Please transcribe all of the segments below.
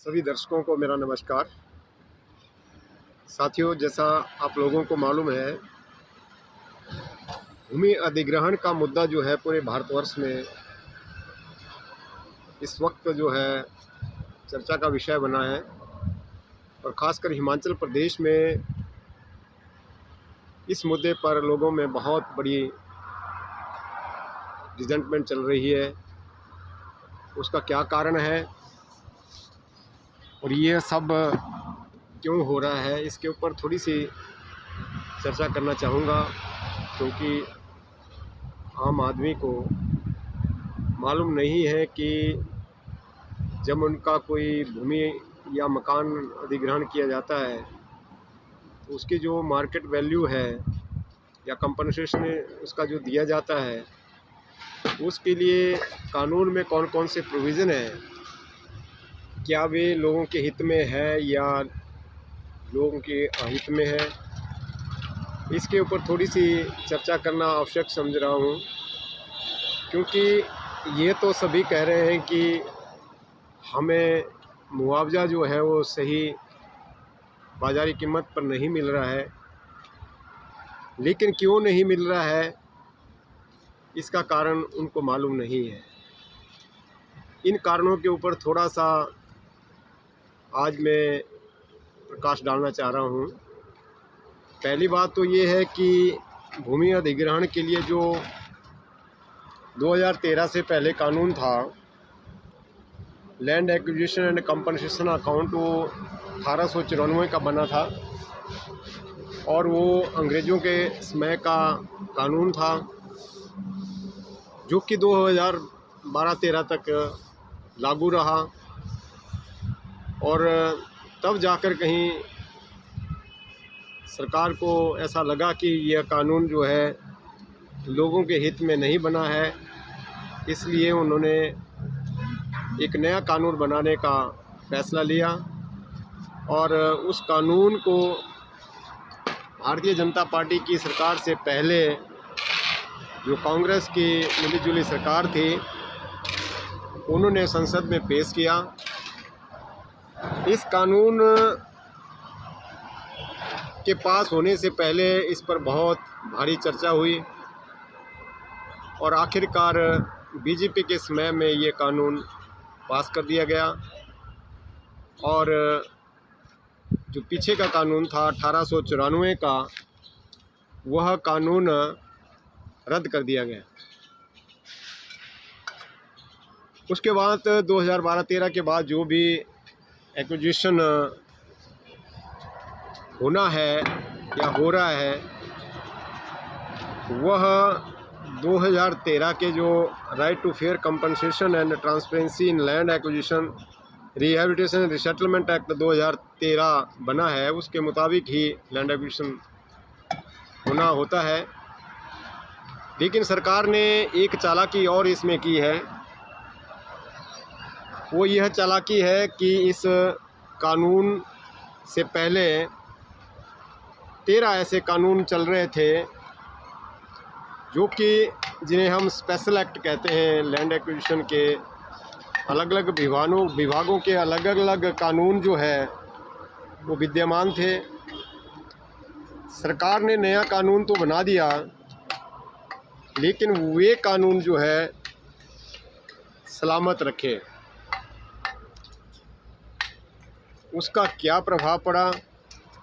सभी दर्शकों को मेरा नमस्कार। साथियों, जैसा आप लोगों को मालूम है, भूमि अधिग्रहण का मुद्दा जो है पूरे भारतवर्ष में इस वक्त जो है चर्चा का विषय बना है और ख़ासकर हिमाचल प्रदेश में इस मुद्दे पर लोगों में बहुत बड़ी रिजेंटमेंट चल रही है। उसका क्या कारण है और ये सब क्यों हो रहा है, इसके ऊपर थोड़ी सी चर्चा करना चाहूँगा, क्योंकि आम आदमी को मालूम नहीं है कि जब उनका कोई भूमि या मकान अधिग्रहण किया जाता है तो उसकी जो मार्केट वैल्यू है या कंपनसेशन उसका जो दिया जाता है, उसके लिए कानून में कौन कौन से प्रोविज़न है, क्या वे लोगों के हित में है या लोगों के अहित में है, इसके ऊपर थोड़ी सी चर्चा करना आवश्यक समझ रहा हूँ। क्योंकि ये तो सभी कह रहे हैं कि हमें मुआवजा जो है वो सही बाज़ारी कीमत पर नहीं मिल रहा है, लेकिन क्यों नहीं मिल रहा है इसका कारण उनको मालूम नहीं है। इन कारणों के ऊपर थोड़ा सा आज मैं प्रकाश डालना चाह रहा हूँ। पहली बात तो ये है कि भूमि अधिग्रहण के लिए जो 2013 से पहले कानून था, land acquisition and compensation account, वो 1894 का बना था और वो अंग्रेज़ों के समय का कानून था, जो कि 2012-13 तक लागू रहा। और तब जाकर कहीं सरकार को ऐसा लगा कि यह कानून जो है लोगों के हित में नहीं बना है, इसलिए उन्होंने एक नया कानून बनाने का फैसला लिया और उस कानून को भारतीय जनता पार्टी की सरकार से पहले जो कांग्रेस की मिलीजुली सरकार थी, उन्होंने संसद में पेश किया। इस कानून के पास होने से पहले इस पर बहुत भारी चर्चा हुई और आखिरकार बीजेपी के समय में ये कानून पास कर दिया गया और जो पीछे का कानून था 1894 का, वह कानून रद्द कर दिया गया। उसके बाद 2012-13 के बाद जो भी एक्विजिशन होना है या हो रहा है, वह 2013 के जो right to fair compensation and transparency in land acquisition rehabilitation and resettlement act 2013 बना है, उसके मुताबिक ही लैंड एक्विजिशन होना होता है। लेकिन सरकार ने एक चालाकी और इसमें की है, वो यह चालाकी है कि इस कानून से पहले 13 ऐसे कानून चल रहे थे जो कि जिन्हें हम स्पेशल एक्ट कहते हैं। लैंड एक्विजिशन के अलग अलग विभागों के अलग अलग कानून जो है वो विद्यमान थे। सरकार ने नया कानून तो बना दिया, लेकिन वे कानून जो है सलामत रखे। उसका क्या प्रभाव पड़ा?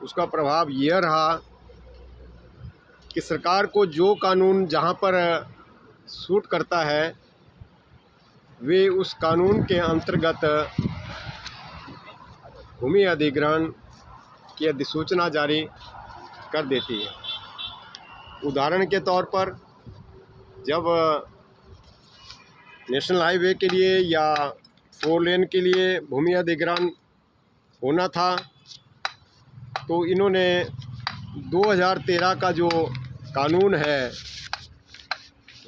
उसका प्रभाव यह रहा कि सरकार को जो कानून जहाँ पर सूट करता है, वे उस कानून के अंतर्गत भूमि अधिग्रहण की अधिसूचना जारी कर देती है। उदाहरण के तौर पर, जब नेशनल हाईवे के लिए या 4 लेन के लिए भूमि अधिग्रहण होना था, तो इन्होंने 2013 का जो कानून है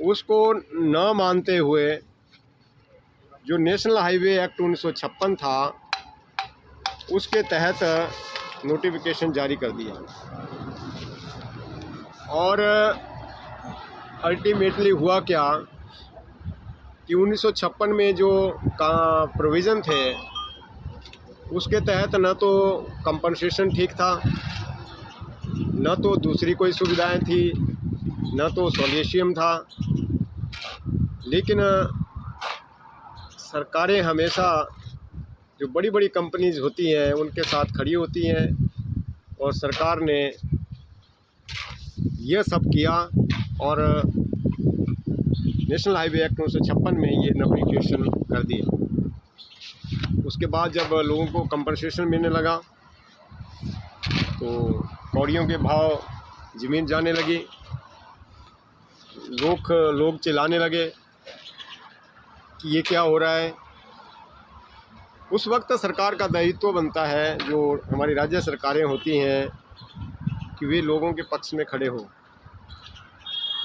उसको न मानते हुए जो नेशनल हाईवे एक्ट 1956 था, उसके तहत नोटिफिकेशन जारी कर दिया और अल्टीमेटली हुआ क्या कि 1956 में जो प्रोविज़न थे उसके तहत न तो कंपनसेशन ठीक था, न तो दूसरी कोई सुविधाएं थी, न तो सॉल्यूशियम था। लेकिन सरकारें हमेशा जो बड़ी बड़ी कंपनीज होती हैं उनके साथ खड़ी होती हैं, और सरकार ने यह सब किया और नेशनल हाईवे एक्ट 1956 में ये नोटिफिकेशन कर दिया। उसके बाद जब लोगों को कंपनसेशन मिलने लगा तो कौड़ियों के भाव ज़मीन जाने लगी, लोग चिल्लाने लगे कि ये क्या हो रहा है। उस वक्त सरकार का दायित्व बनता है, जो हमारी राज्य सरकारें होती हैं, कि वे लोगों के पक्ष में खड़े हों।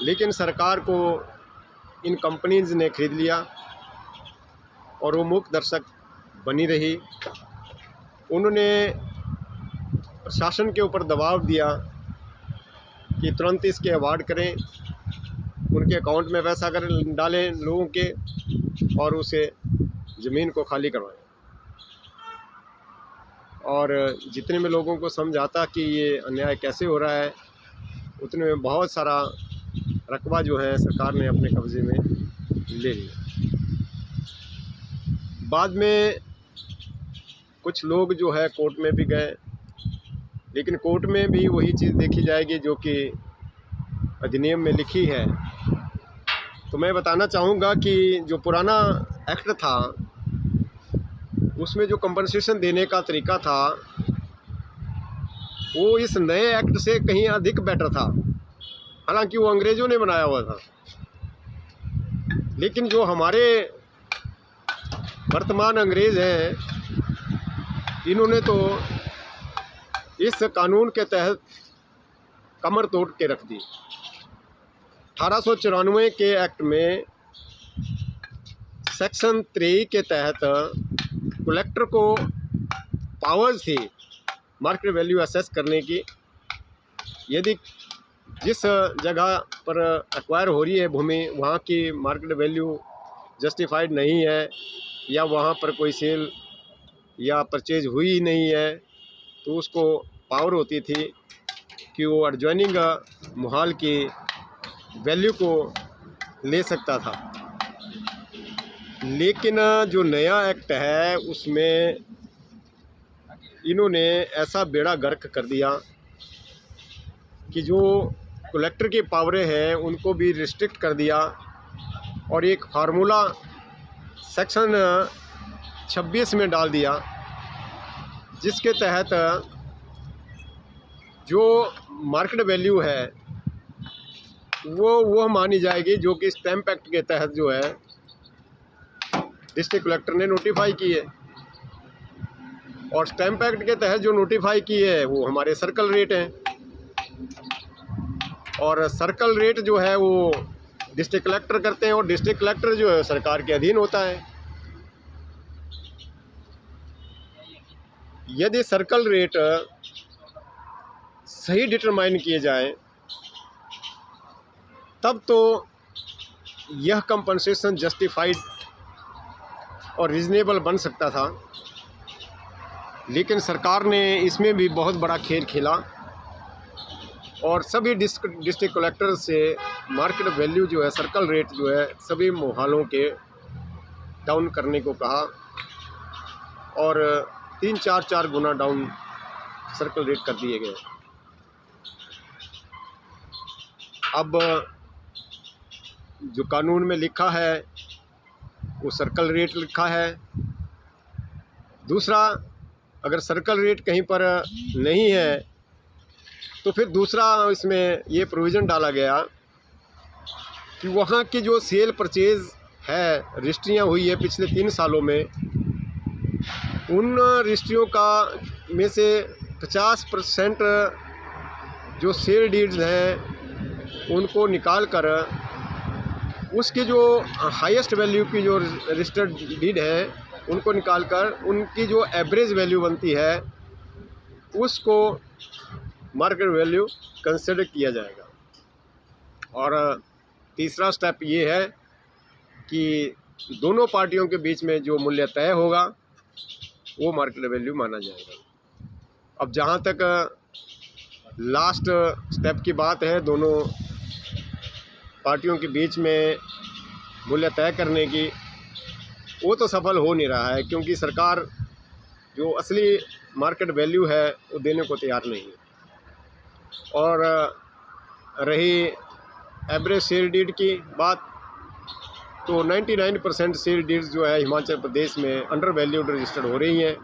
लेकिन सरकार को इन कंपनीज ने खरीद लिया और वो मूक दर्शक बनी रही। उन्होंने प्रशासन के ऊपर दबाव दिया कि तुरंत इसके अवार्ड करें, उनके अकाउंट में पैसा कर डालें लोगों के, और उसे ज़मीन को खाली करवाएं। और जितने में लोगों को समझ आता कि ये अन्याय कैसे हो रहा है, उतने में बहुत सारा रकबा जो है सरकार ने अपने कब्ज़े में ले लिया। बाद में कुछ लोग जो है कोर्ट में भी गए, लेकिन कोर्ट में भी वही चीज़ देखी जाएगी जो कि अधिनियम में लिखी है। तो मैं बताना चाहूँगा कि जो पुराना एक्ट था उसमें जो कंपनसेशन देने का तरीका था वो इस नए एक्ट से कहीं अधिक बेटर था। हालांकि वो अंग्रेज़ों ने बनाया हुआ था, लेकिन जो हमारे वर्तमान अंग्रेज़ हैं, इन्होंने तो इस कानून के तहत कमर तोड़ के रख दी। 1894 के एक्ट में सेक्शन 3 के तहत कलेक्टर को पावर्स थी मार्केट वैल्यू असेस करने की। यदि जिस जगह पर एक्वायर हो रही है भूमि, वहाँ की मार्केट वैल्यू जस्टिफाइड नहीं है, या वहाँ पर कोई सेल या परचेज हुई ही नहीं है, तो उसको पावर होती थी कि वो एडजॉइनिंग मोहाल की वैल्यू को ले सकता था। लेकिन जो नया एक्ट है उसमें इन्होंने ऐसा बेड़ा गर्क कर दिया कि जो कलेक्टर की पावरें हैं उनको भी रिस्ट्रिक्ट कर दिया, और एक फार्मूला सेक्शन 26 में डाल दिया, जिसके तहत जो मार्केट वैल्यू है वो मानी जाएगी जो कि स्टैम्प एक्ट के तहत जो है डिस्ट्रिक्ट कलेक्टर ने नोटिफाई की है। और स्टैम्प एक्ट के तहत जो नोटिफाई की है वो हमारे सर्कल रेट हैं, और सर्कल रेट जो है वो डिस्ट्रिक्ट कलेक्टर करते हैं, और डिस्ट्रिक्ट कलेक्टर जो है सरकार के अधीन होता है। यदि सर्कल रेट सही डिटरमाइन किए जाए तब तो यह कंपनसेशन जस्टिफाइड और रीज़नेबल बन सकता था। लेकिन सरकार ने इसमें भी बहुत बड़ा खेल खेला और सभी डिस्ट्रिक्ट कलेक्टर से मार्केट वैल्यू जो है, सर्कल रेट जो है, सभी मोहालों के डाउन करने को कहा, और 3-4 गुना डाउन सर्कल रेट कर दिए गए। अब जो कानून में लिखा है वो सर्कल रेट लिखा है। दूसरा, अगर सर्कल रेट कहीं पर नहीं है तो फिर दूसरा इसमें ये प्रोविज़न डाला गया कि वहाँ की जो सेल परचेज़ है, रजिस्ट्रियाँ हुई है पिछले 3 सालों में, उन रजिस्ट्रियों का में से 50% जो सेल डीड्स हैं उनको निकाल कर उसकी जो हाईएस्ट वैल्यू की जो रजिस्टर्ड डीड है उनको निकाल कर उनकी जो एवरेज वैल्यू बनती है उसको मार्केट वैल्यू कंसिडर किया जाएगा। और तीसरा स्टेप ये है कि दोनों पार्टियों के बीच में जो मूल्य तय होगा वो मार्केट वैल्यू माना जाएगा। अब जहाँ तक लास्ट स्टेप की बात है, दोनों पार्टियों के बीच में मूल्य तय करने की, वो तो सफल हो नहीं रहा है, क्योंकि सरकार जो असली मार्केट वैल्यू है वो देने को तैयार नहीं है। और रही एवरेज सेल डीड की बात, तो 99% सेल डीड्स जो है हिमाचल प्रदेश में अंडर वैल्यूड रजिस्टर्ड हो रही हैं।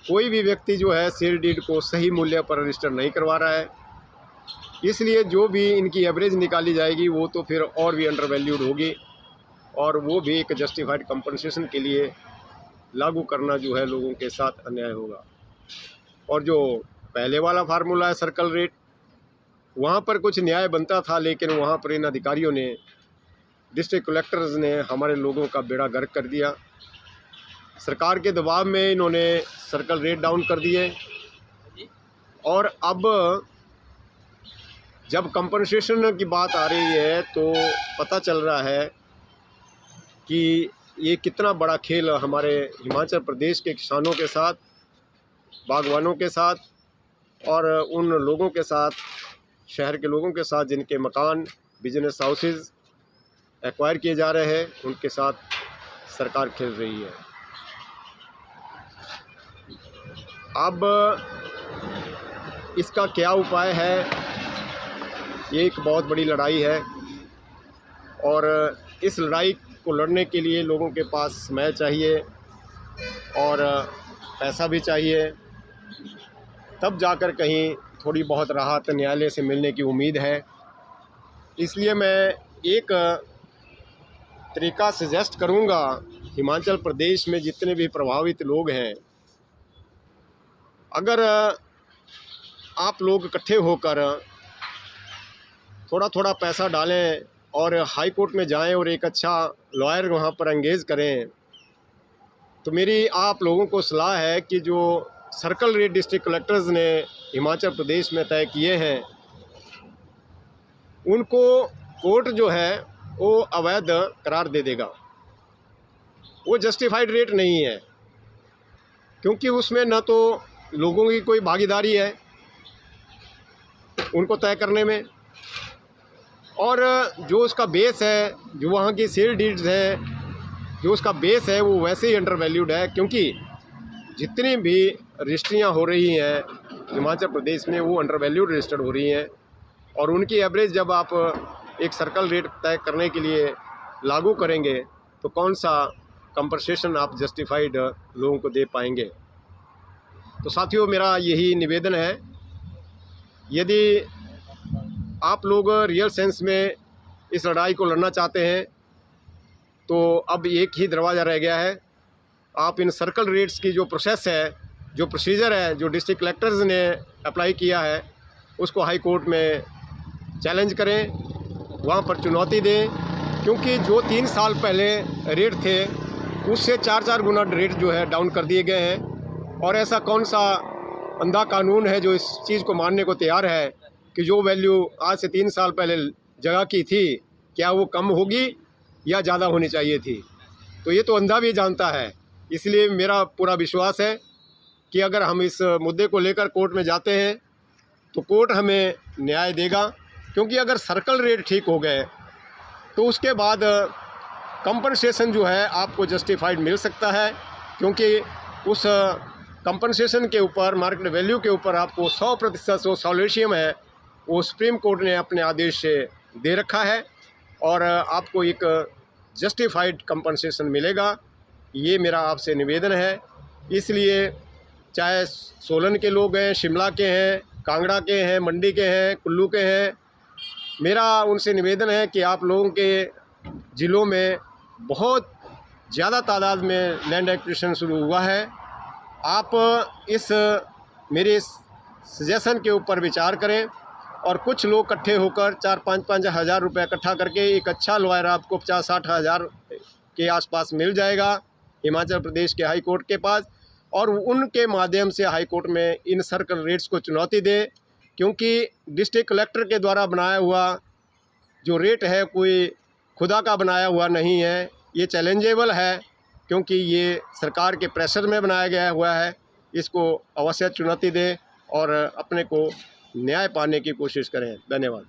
कोई भी व्यक्ति जो है सेल डीड को सही मूल्य पर रजिस्टर नहीं करवा रहा है, इसलिए जो भी इनकी एवरेज निकाली जाएगी वो तो फिर और भी अंडर वैल्यूड होगी, और वो भी एक जस्टिफाइड कंपनसेशन के लिए लागू करना जो है लोगों के साथ अन्याय होगा। और जो पहले वाला फार्मूला है सर्कल रेट, वहाँ पर कुछ न्याय बनता था, लेकिन वहाँ पर इन अधिकारियों ने, डिस्ट्रिक्ट कलेक्टर्स ने हमारे लोगों का बेड़ा गर्क कर दिया। सरकार के दबाव में इन्होंने सर्कल रेट डाउन कर दिए, और अब जब कंपनसेशन की बात आ रही है तो पता चल रहा है कि ये कितना बड़ा खेल हमारे हिमाचल प्रदेश के किसानों के साथ, बागवानों के साथ, और उन लोगों के साथ, शहर के लोगों के साथ जिनके मकान, बिजनेस हाउसेज एक्वायर किए जा रहे हैं, उनके साथ सरकार खेल रही है। अब इसका क्या उपाय है, ये एक बहुत बड़ी लड़ाई है, और इस लड़ाई को लड़ने के लिए लोगों के पास समय चाहिए और पैसा भी चाहिए, तब जाकर कहीं थोड़ी बहुत राहत न्यायालय से मिलने की उम्मीद है। इसलिए मैं एक तरीका सजेस्ट करूंगा, हिमाचल प्रदेश में जितने भी प्रभावित लोग हैं, अगर आप लोग इकट्ठे होकर थोड़ा थोड़ा पैसा डालें और हाई कोर्ट में जाएं और एक अच्छा लॉयर वहाँ पर एंगेज करें, तो मेरी आप लोगों को सलाह है कि जो सर्कल रेट डिस्ट्रिक्ट कलेक्टर्स ने हिमाचल प्रदेश में तय किए हैं, उनको कोर्ट जो है वो अवैध करार दे देगा। वो जस्टिफाइड रेट नहीं है, क्योंकि उसमें न तो लोगों की कोई भागीदारी है उनको तय करने में, और जो उसका बेस है, जो वहाँ की सेल डीड्स है, जो उसका बेस है, वो वैसे ही अंडर वैल्यूड है, क्योंकि जितनी भी रजिस्ट्रियाँ हो रही हैं हिमाचल प्रदेश में वो अंडर वैल्यूड रजिस्टर्ड हो रही हैं, और उनकी एवरेज जब आप एक सर्कल रेट तय करने के लिए लागू करेंगे तो कौन सा कंपनसेशन आप जस्टिफाइड लोगों को दे पाएंगे। तो साथियों, मेरा यही निवेदन है, यदि आप लोग रियल सेंस में इस लड़ाई को लड़ना चाहते हैं तो अब एक ही दरवाज़ा रह गया है। आप इन सर्कल रेट्स की जो प्रोसेस है, जो प्रोसीजर है, जो डिस्ट्रिक्ट कलेक्टर्स ने अप्लाई किया है, उसको हाई कोर्ट में चैलेंज करें, वहाँ पर चुनौती दें, क्योंकि जो 3 साल पहले रेट थे उससे 4-4 गुना रेट जो है डाउन कर दिए गए हैं। और ऐसा कौन सा अंधा कानून है जो इस चीज़ को मानने को तैयार है कि जो वैल्यू आज से 3 साल पहले जगह की थी, क्या वो कम होगी या ज़्यादा होनी चाहिए थी। तो ये तो अंधा भी जानता है। इसलिए मेरा पूरा विश्वास है कि अगर हम इस मुद्दे को लेकर कोर्ट में जाते हैं तो कोर्ट हमें न्याय देगा, क्योंकि अगर सर्कल रेट ठीक हो गए तो उसके बाद कंपनसेशन जो है आपको जस्टिफाइड मिल सकता है, क्योंकि उस कंपनसेशन के ऊपर, मार्केट वैल्यू के ऊपर आपको 100% जो सॉल्यूशियम है वो सुप्रीम कोर्ट ने अपने आदेश से दे रखा है, और आपको एक जस्टिफाइड कंपनसेशन मिलेगा। ये मेरा आपसे निवेदन है। इसलिए चाहे सोलन के लोग हैं, शिमला के हैं, कांगड़ा के हैं, मंडी के हैं, कुल्लू के हैं, मेरा उनसे निवेदन है कि आप लोगों के ज़िलों में बहुत ज़्यादा तादाद में लैंड एक्विजिशन शुरू हुआ है। आप इस मेरे सजेशन के ऊपर विचार करें, और कुछ लोग इकट्ठे होकर 4-5 हज़ार रुपये इकट्ठा करके एक अच्छा लॉयर आपको 50-60 हज़ार के आसपास मिल जाएगा हिमाचल प्रदेश के हाई कोर्ट के पास, और उनके माध्यम से हाई कोर्ट में इन सर्कल रेट्स को चुनौती दे, क्योंकि डिस्ट्रिक्ट कलेक्टर के द्वारा बनाया हुआ जो रेट है कोई खुदा का बनाया हुआ नहीं है, ये चैलेंजेबल है। क्योंकि ये सरकार के प्रेशर में बनाया गया हुआ है। इसको अवश्य चुनौती दें और अपने को न्याय पाने की कोशिश करें। धन्यवाद।